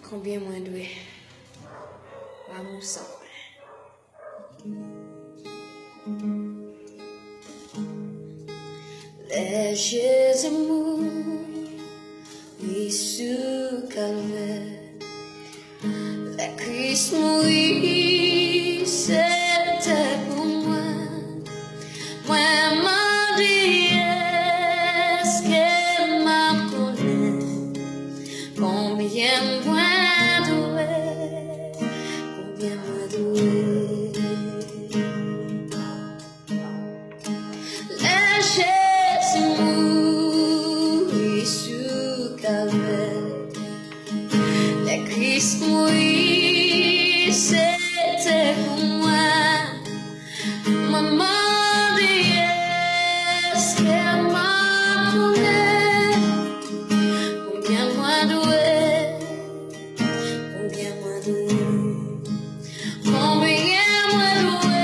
Combien moins doué? L'amour sans fin. Léger amour, oui, sous calvaire. La Christ mourit, c'était pour moi. Moi, m'a dit, est-ce qu'elle m'a connu? Combien moins doué, combien moins doué. Léger amour, oui, sous calvaire. La Christ mourit, c'était pour moi. Maman dit, est-ce qu'elle m'a connu? Combien moins doué, combien moins doué, combien moins doué,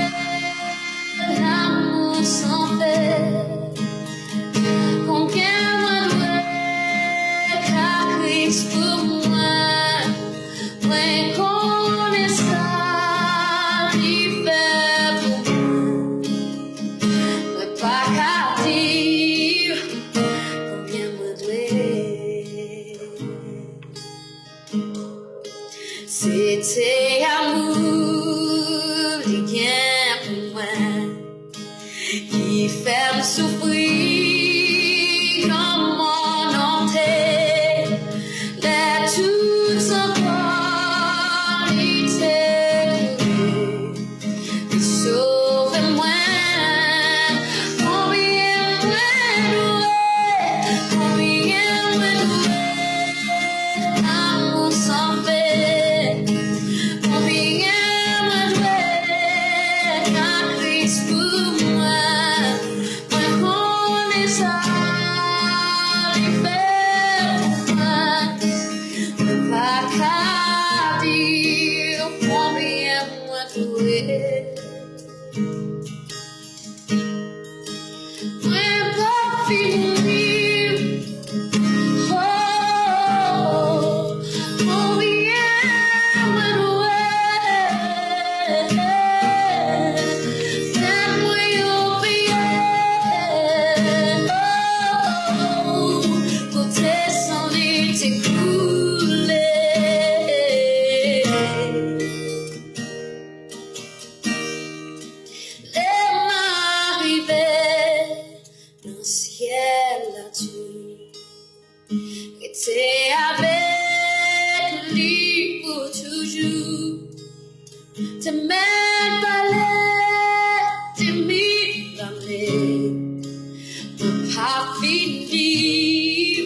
l'amour sans fait. Combien moins doué, car Christ pour moi. C'était amour qui vient pour moi, qui fait me souffrir comme mon entrée, de toute son corps, il s'est couru, il sauve moi. Combien moins doué, combien moins doué, l'amour sans fait. T'es avec lui pour toujours. Te mettre balai, t'aimer d'amener. Ne pas finir,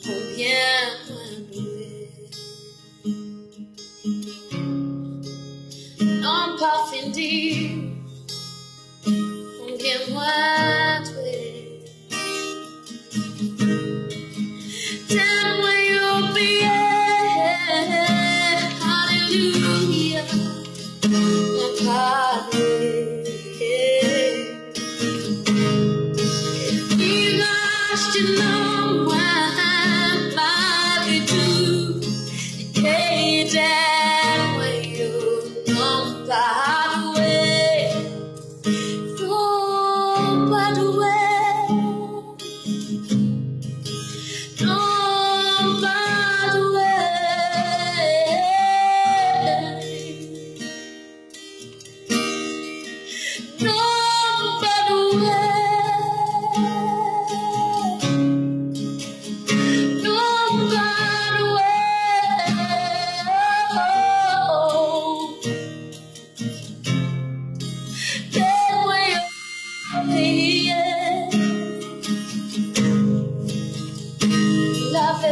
combien moins doué. Non pas finir, combien moins doué. Hallelujah, mon Padre. Il lâche du nom, moi, malgré tout. Et d'aide-moi, non pas doué, non pas doué.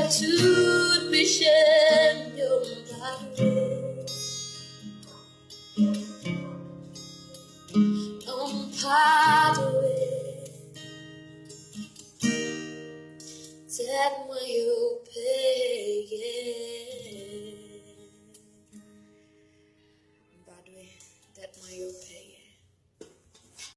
Toutes mes chaînes, non pas doué, tête moi